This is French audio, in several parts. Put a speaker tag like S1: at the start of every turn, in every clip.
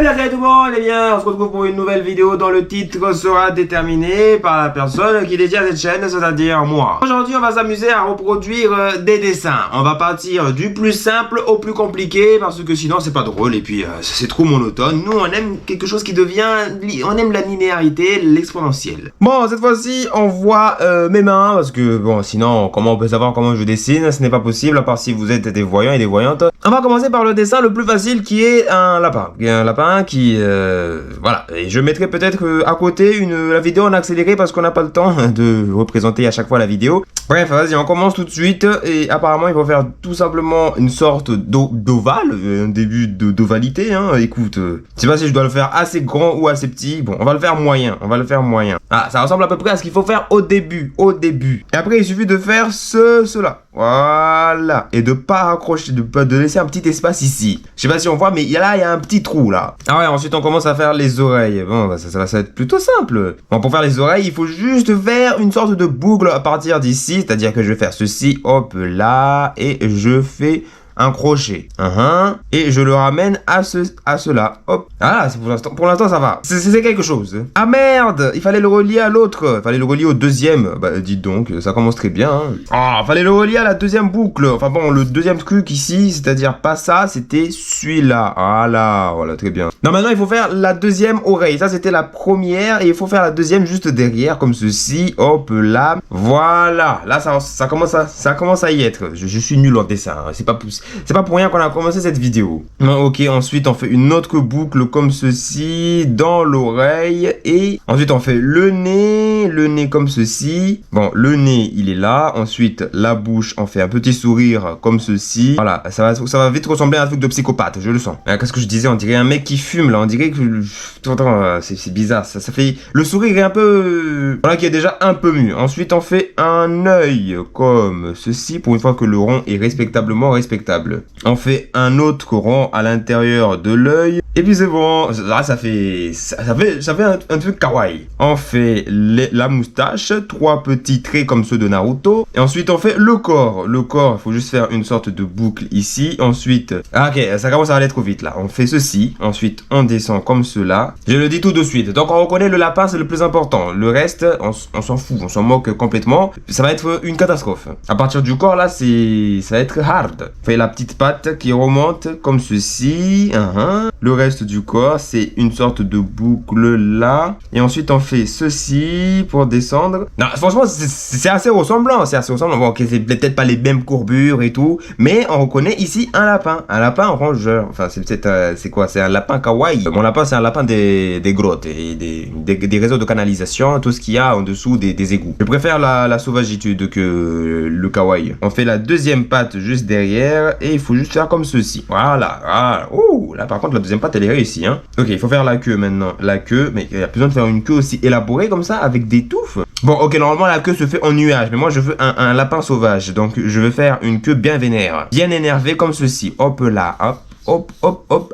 S1: Salut tout le monde, et bien on se retrouve pour une nouvelle vidéo dont le titre sera déterminé par la personne qui détient cette chaîne, c'est-à-dire moi. Aujourd'hui on va s'amuser à reproduire des dessins. On va partir du plus simple au plus compliqué parce que sinon c'est pas drôle et puis c'est trop monotone. Nous on aime quelque chose qui devient, on aime la linéarité, l'exponentielle. Bon, cette fois-ci on voit mes mains parce que bon sinon comment on peut savoir comment je dessine, ce n'est pas possible à part si vous êtes des voyants et des voyantes. On va commencer par le dessin le plus facile qui est un lapin. Un lapin qui voilà, et je mettrai peut-être à côté la vidéo en accéléré parce qu'on n'a pas le temps de représenter à chaque fois la vidéo. Bref, vas-y, on commence tout de suite et apparemment il faut faire tout simplement une sorte d'ovale, un début d'ovalité, hein. Écoute, je sais pas si je dois le faire assez grand ou assez petit. Bon, on va le faire moyen, Ah, ça ressemble à peu près à ce qu'il faut faire au début. Et après il suffit de faire cela. Voilà, et de pas raccrocher, de laisser un petit espace ici. Je sais pas si on voit, mais il y a un petit trou là. Ah ouais, ensuite on commence à faire les oreilles. Bon, bah, ça va être plutôt simple. Bon, pour faire les oreilles, il faut juste faire une sorte de boucle à partir d'ici, c'est-à-dire que je vais faire ceci, hop là, et je fais un crochet, et je le ramène à cela, hop. Ah, pour l'instant ça va. C'est quelque chose. Ah merde, il fallait le relier à l'autre. Il fallait le relier au deuxième. Bah dites donc, ça commence très bien. Ah, fallait le relier à la deuxième boucle. Enfin bon, le deuxième truc ici, c'est-à-dire pas ça, c'était celui-là. Voilà, très bien. Non, maintenant il faut faire la deuxième oreille. Ça c'était la première et il faut faire la deuxième juste derrière, comme ceci, hop là. Voilà. Là ça commence à y être. Je suis nul en dessin. C'est pas pour rien qu'on a commencé cette vidéo. Ok, ensuite on fait une autre boucle comme ceci dans l'oreille et ensuite on fait le nez comme ceci. Bon, le nez il est là. Ensuite la bouche, on fait un petit sourire comme ceci. Voilà, ça va vite ressembler à un truc de psychopathe, je le sens. Qu'est-ce que je disais? On dirait un mec qui fume là. On dirait que c'est bizarre. Ça fait le sourire est un peu voilà, qui est déjà un peu mieux. Ensuite on fait un œil comme ceci pour une fois que le rond est respectablement respectable. On fait un autre rond à l'intérieur de l'œil. Et puis c'est bon. Là, ça fait un truc kawaii. On fait la moustache, 3 petits traits comme ceux de Naruto. Et ensuite, on fait le corps. Le corps, il faut juste faire une sorte de boucle ici. Ensuite, ok, ça commence à aller trop vite là. On fait ceci. Ensuite, on descend comme cela. Je le dis tout de suite. Donc, on reconnaît le lapin, c'est le plus important. Le reste, on s'en fout. On s'en moque complètement. Ça va être une catastrophe. À partir du corps, là, ça va être hard. On fait la petite patte qui remonte comme ceci. Le reste du corps, c'est une sorte de boucle là. Et ensuite, on fait ceci pour descendre. Non, franchement, c'est assez ressemblant. Bon, ok, c'est peut-être pas les mêmes courbures et tout. Mais on reconnaît ici un lapin. Un lapin rongeur. Enfin, c'est peut-être... c'est quoi? C'est un lapin kawaii. Mon lapin, c'est un lapin des grottes et des réseaux de canalisation. Tout ce qu'il y a en dessous des égouts. Je préfère la sauvagitude que le kawaii. On fait la deuxième patte juste derrière. Et il faut juste faire comme ceci. Voilà. Ouh, là, par contre, la deuxième patte, elle est réussie, hein. Ok, il faut faire la queue maintenant. La queue, mais il y a besoin de faire une queue aussi élaborée comme ça, avec des touffes. Bon, ok, normalement, la queue se fait en nuage. Mais moi, je veux un lapin sauvage. Donc, je vais faire une queue bien vénère. Bien énervée comme ceci. Hop là, hop,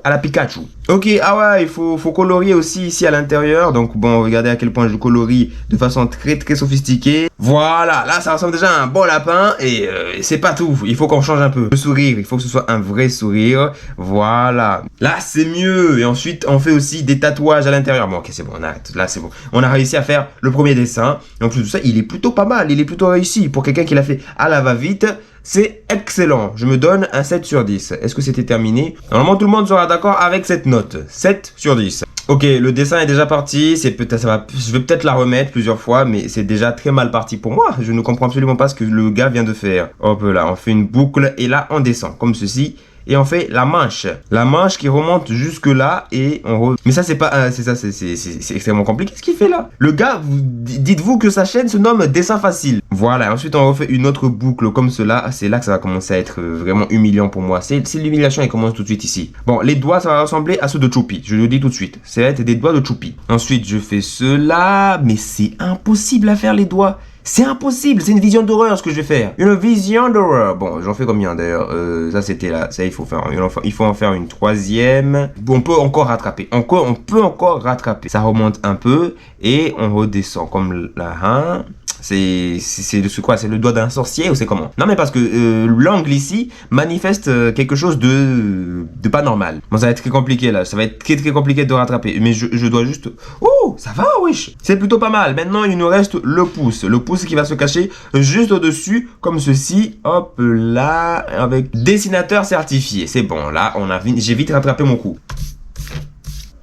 S1: à la Pikachu. Ok, ah ouais, il faut colorier aussi ici à l'intérieur. Donc bon, regardez à quel point je colorie de façon très très sophistiquée. Voilà, là ça ressemble déjà à un bon lapin. Et c'est pas tout, il faut qu'on change un peu. Le sourire, il faut que ce soit un vrai sourire. Voilà, là c'est mieux. Et ensuite on fait aussi des tatouages à l'intérieur. Bon ok, c'est bon, on arrête, là c'est bon. On a réussi à faire le premier dessin. Donc tout ça, il est plutôt pas mal, il est plutôt réussi. Pour quelqu'un qui l'a fait à la va-vite, c'est excellent. Je me donne un 7 sur 10. Est-ce que c'était terminé? Normalement, tout le monde sera d'accord avec cette note. 7 sur 10. Ok, le dessin est déjà parti. Je vais peut-être la remettre plusieurs fois, mais c'est déjà très mal parti pour moi. Je ne comprends absolument pas ce que le gars vient de faire. Hop là, on fait une boucle et là, on descend comme ceci. Et on fait la manche qui remonte jusque là et mais ça c'est pas c'est extrêmement compliqué ce qu'il fait là. Le gars, dites-vous que sa chaîne se nomme Dessin Facile. Voilà, ensuite on refait une autre boucle comme cela. C'est là que ça va commencer à être vraiment humiliant pour moi. C'est l'humiliation, elle commence tout de suite ici. Bon, les doigts ça va ressembler à ceux de Choupi, je le dis tout de suite. Ça va être des doigts de Choupi. Ensuite je fais cela, mais c'est impossible à faire les doigts. C'est impossible, c'est une vision d'horreur ce que je vais faire. Une vision d'horreur. Bon, j'en fais combien d'ailleurs? Ça c'était là, ça il faut en faire une troisième. Bon, on peut encore rattraper. On peut encore rattraper. Ça remonte un peu et on redescend comme là. Hein. C'est quoi? C'est le doigt d'un sorcier ou c'est comment? Non mais parce que l'angle ici manifeste quelque chose de pas normal. Bon, ça va être très compliqué là, ça va être très compliqué de rattraper. Mais je dois juste... Oh, ça va, wesh. C'est plutôt pas mal. Maintenant, il nous reste le pouce. Le pouce qui va se cacher juste au-dessus, comme ceci. Hop là, avec dessinateur certifié. C'est bon, là, j'ai vite rattrapé mon coup.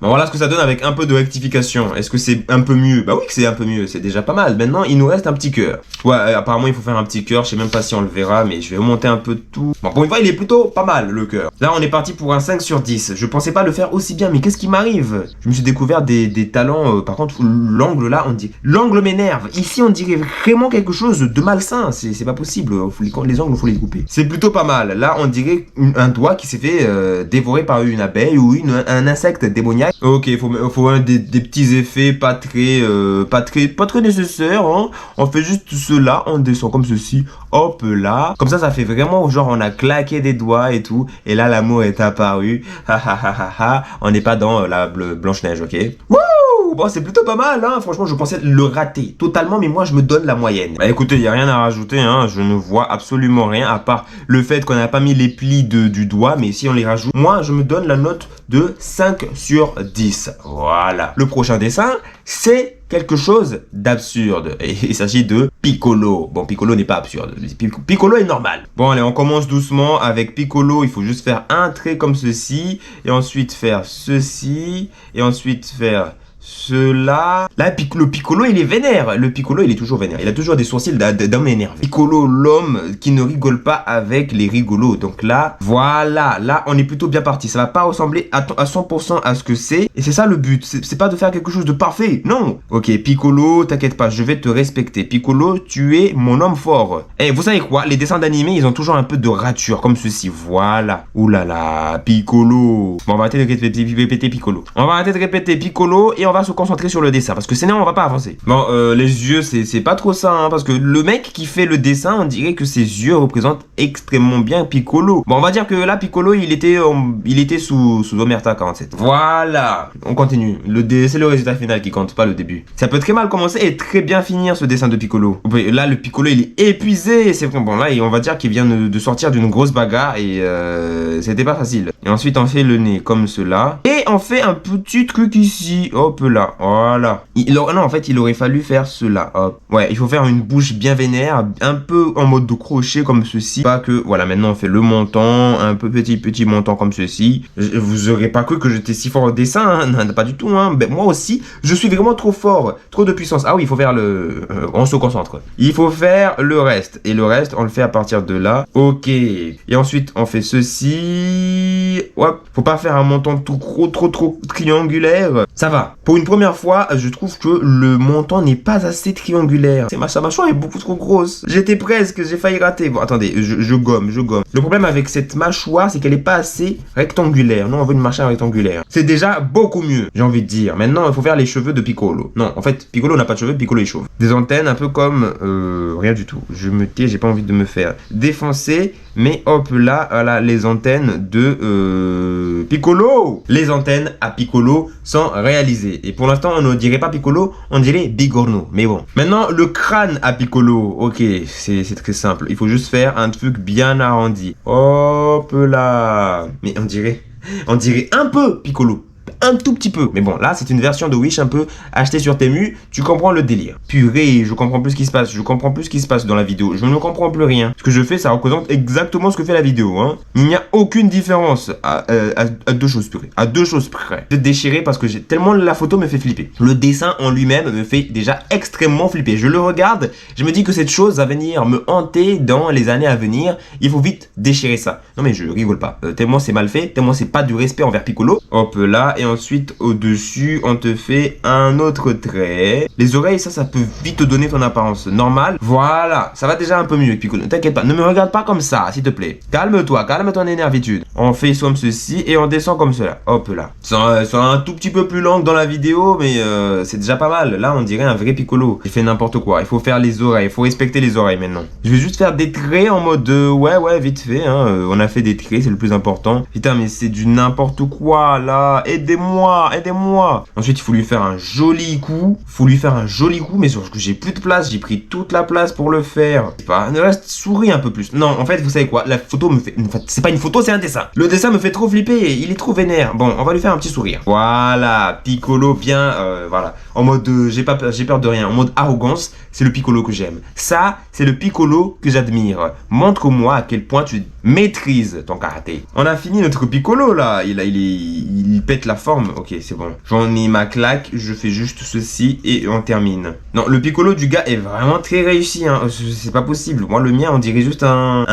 S1: Bon, voilà ce que ça donne avec un peu de rectification. Est-ce que c'est un peu mieux? Bah oui que c'est un peu mieux, c'est déjà pas mal. Maintenant, il nous reste un petit cœur. Ouais, apparemment, il faut faire un petit cœur. Je sais même pas si on le verra, mais je vais remonter un peu tout. Bon, pour une fois, il est plutôt pas mal, le cœur. Là, on est parti pour un 5 sur 10. Je pensais pas le faire aussi bien, mais qu'est-ce qui m'arrive? Je me suis découvert des talents. Par contre, l'angle là, on dit... L'angle m'énerve. Ici, on dirait vraiment quelque chose de malsain. C'est pas possible. Les angles, il faut les couper. C'est plutôt pas mal. Là, on dirait un doigt qui s'est fait dévorer par une abeille ou un insecte démoniaque. Ok, il faut des petits effets pas très nécessaires. Hein. On fait juste cela, on descend comme ceci. Hop là. Comme ça fait vraiment genre on a claqué des doigts et tout. Et là, l'amour est apparu. On n'est pas dans la Blanche-Neige, ok? Wouh! Bon, c'est plutôt pas mal, hein. Franchement, je pensais le rater totalement, mais moi, je me donne la moyenne. Bah écoutez, il n'y a rien à rajouter, hein. Je ne vois absolument rien, à part le fait qu'on n'a pas mis les plis du doigt, mais si on les rajoute, moi, je me donne la note de 5 sur 10. Voilà. Le prochain dessin, c'est quelque chose d'absurde. Et il s'agit de Piccolo. Bon, Piccolo n'est pas absurde. Piccolo est normal. Bon, allez, on commence doucement avec Piccolo. Il faut juste faire un trait comme ceci. Et ensuite faire ceci. Et ensuite faire... cela... Là, le Piccolo, il est vénère. Le Piccolo, il est toujours vénère. Il a toujours des sourcils d'homme énervé. Piccolo, l'homme qui ne rigole pas avec les rigolos. Donc là, voilà. Là, on est plutôt bien parti. Ça va pas ressembler à 100% à ce que c'est. Et c'est ça le but. C'est pas de faire quelque chose de parfait. Non. Ok, Piccolo, t'inquiète pas. Je vais te respecter. Piccolo, tu es mon homme fort. Et vous savez quoi? Les dessins d'animé, ils ont toujours un peu de rature. Comme ceci. Voilà. Ouh là là. Piccolo. Bon, on va arrêter de répéter Piccolo. On va arrêter de répéter Piccolo et on va se concentrer sur le dessin parce que sinon on va pas avancer. Bon, les yeux c'est pas trop ça, hein, parce que le mec qui fait le dessin, on dirait que ses yeux représentent extrêmement bien Piccolo. Bon, on va dire que là Piccolo il était sous Omerta 47. Voilà, on continue. C'est le résultat final qui compte, pas le début. Ça peut très mal commencer et très bien finir ce dessin de Piccolo. Là le Piccolo il est épuisé, c'est bon là on va dire qu'il vient de sortir d'une grosse bagarre et c'était pas facile. Et ensuite on fait le nez comme cela et on fait un petit truc ici. Hop là, voilà. Non, en fait, il aurait fallu faire cela. Hop. Ouais, il faut faire une bouche bien vénère, un peu en mode de crochet comme ceci. Pas que, voilà, maintenant on fait le menton, un peu petit menton comme ceci. Vous aurez pas cru que j'étais si fort au dessin, hein. Non, pas du tout, hein. Ben, moi aussi, je suis vraiment trop fort, trop de puissance. Ah oui, il faut faire on se concentre. Il faut faire le reste. Et le reste, on le fait à partir de là. Ok. Et ensuite, on fait ceci. Hop. Faut pas faire un menton tout trop triangulaire. Ça va. Pour une première fois, je trouve que le menton n'est pas assez triangulaire. Sa mâchoire est beaucoup trop grosse. J'étais presque, j'ai failli rater. Bon, attendez, je gomme. Le problème avec cette mâchoire, c'est qu'elle n'est pas assez rectangulaire. Non, on veut une mâchoire rectangulaire. C'est déjà beaucoup mieux, j'ai envie de dire. Maintenant, il faut faire les cheveux de Piccolo. Non, en fait, Piccolo n'a pas de cheveux, Piccolo est chauve. Des antennes un peu comme... rien du tout. Je me tais, j'ai pas envie de me faire défoncer. Mais hop là, voilà les antennes de Piccolo. Les antennes à Piccolo sont réalisées. Et pour l'instant, on ne dirait pas Piccolo, on dirait Bigorneau. Mais bon. Maintenant, le crâne à Piccolo. Ok, c'est très simple. Il faut juste faire un truc bien arrondi. Hop là. Mais on dirait un peu Piccolo. Un tout petit peu. Mais bon, là, c'est une version de Wish un peu achetée sur Temu. Tu comprends le délire. Purée, je comprends plus ce qui se passe. Je comprends plus ce qui se passe dans la vidéo. Je ne comprends plus rien. Ce que je fais, ça représente exactement ce que fait la vidéo. Hein. Il n'y a aucune différence à deux choses près. À deux choses près. Je vais déchirer parce que tellement la photo me fait flipper. Le dessin en lui-même me fait déjà extrêmement flipper. Je le regarde, je me dis que cette chose va venir me hanter dans les années à venir. Il faut vite déchirer ça. Non mais je rigole pas. Tellement c'est mal fait, tellement c'est pas du respect envers Piccolo. Hop là, et ensuite, au-dessus, on te fait un autre trait. Les oreilles, ça peut vite te donner ton apparence normale. Voilà, ça va déjà un peu mieux, Piccolo. Ne t'inquiète pas, ne me regarde pas comme ça, s'il te plaît. Calme-toi, calme ton énervitude. On fait comme ceci et on descend comme cela. Hop là. C'est un tout petit peu plus lent que dans la vidéo, mais c'est déjà pas mal. Là, on dirait un vrai Piccolo. Il fait n'importe quoi. Il faut faire les oreilles, il faut respecter les oreilles maintenant. Je vais juste faire des traits en mode ouais, vite fait. Hein. On a fait des traits, c'est le plus important. Putain, mais c'est du n'importe quoi là. Aidez-moi, aidez-moi. Ensuite, il faut lui faire un joli coup. Mais sauf que j'ai plus de place. J'ai pris toute la place pour le faire. Je sais pas, ne reste souris un peu plus. Non, en fait, vous savez quoi? La photo me fait. En fait, c'est pas une photo, c'est un dessin. Le dessin me fait trop flipper. Il est trop vénère. Bon, on va lui faire un petit sourire. Voilà, Piccolo bien. Voilà. En mode j'ai peur de rien. En mode arrogance, c'est le Piccolo que j'aime. Ça, c'est le Piccolo que j'admire. Montre-moi à quel point tu maîtrises ton karaté. On a fini notre Piccolo là. Il pète la forme. Ok, c'est bon. J'en ai ma claque. Je fais juste ceci et on termine. Non, le Piccolo du gars est vraiment très réussi. Hein. C'est pas possible. Moi, le mien, on dirait juste un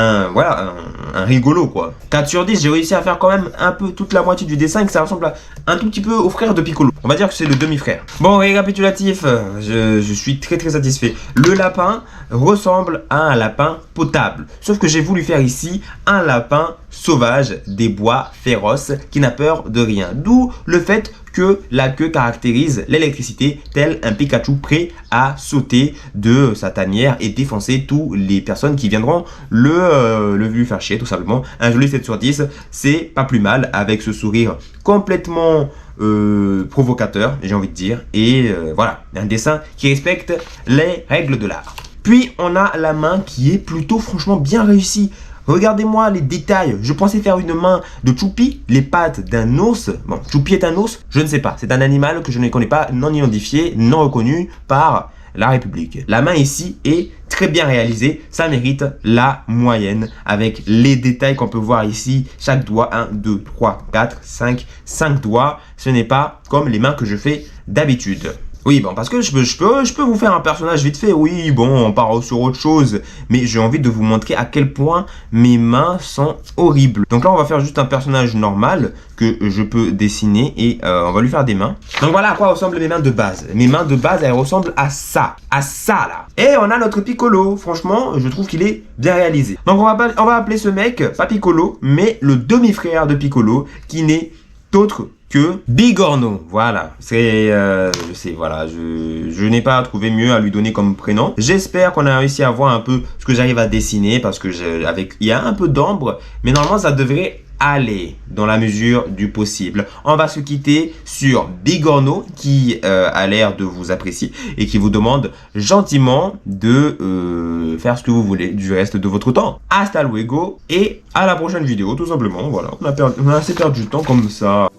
S1: rigolo quoi. 4 sur 10, j'ai réussi à faire quand même un peu toute la moitié du dessin et que ça ressemble un tout petit peu au frère de Piccolo. On va dire que c'est le demi-frère. Bon, récapitulatif, je suis très satisfait. Le lapin ressemble à un lapin potable. Sauf que j'ai voulu faire ici un lapin sauvage des bois féroces qui n'a peur de rien. D'où le fait que la queue caractérise l'électricité, tel un Pikachu prêt à sauter de sa tanière et défoncer toutes les personnes qui viendront lui faire chier, tout simplement. Un joli 7 sur 10, c'est pas plus mal avec ce sourire complètement provocateur, j'ai envie de dire. Et voilà, un dessin qui respecte les règles de l'art. Puis on a la main qui est plutôt franchement bien réussie. Regardez-moi les détails. Je pensais faire une main de Choupi, les pattes d'un ours. Bon, Choupi est un ours? Je ne sais pas. C'est un animal que je ne connais pas, non identifié, non reconnu par la République. La main ici est très bien réalisée. Ça mérite la moyenne avec les détails qu'on peut voir ici. Chaque doigt, 1, 2, 3, 4, 5 doigts. Ce n'est pas comme les mains que je fais d'habitude. Oui, bon, parce que je peux vous faire un personnage vite fait. Oui, bon, on part sur autre chose. Mais j'ai envie de vous montrer à quel point mes mains sont horribles. Donc là, on va faire juste un personnage normal que je peux dessiner et on va lui faire des mains. Donc voilà à quoi ressemblent mes mains de base. Mes mains de base, elles ressemblent à ça là. Et on a notre Piccolo. Franchement, je trouve qu'il est bien réalisé. Donc on va appeler ce mec, pas Piccolo, mais le demi-frère de Piccolo, qui n'est autre que Bigorneau. Voilà, je n'ai pas trouvé mieux à lui donner comme prénom. J'espère qu'on a réussi à voir un peu ce que j'arrive à dessiner parce que il y a un peu d'ombre, mais normalement ça devrait aller dans la mesure du possible. On va se quitter sur Bigorneau qui a l'air de vous apprécier et qui vous demande gentiment de faire ce que vous voulez du reste de votre temps. Hasta luego et à la prochaine vidéo tout simplement. Voilà, on a assez perdu du temps comme ça.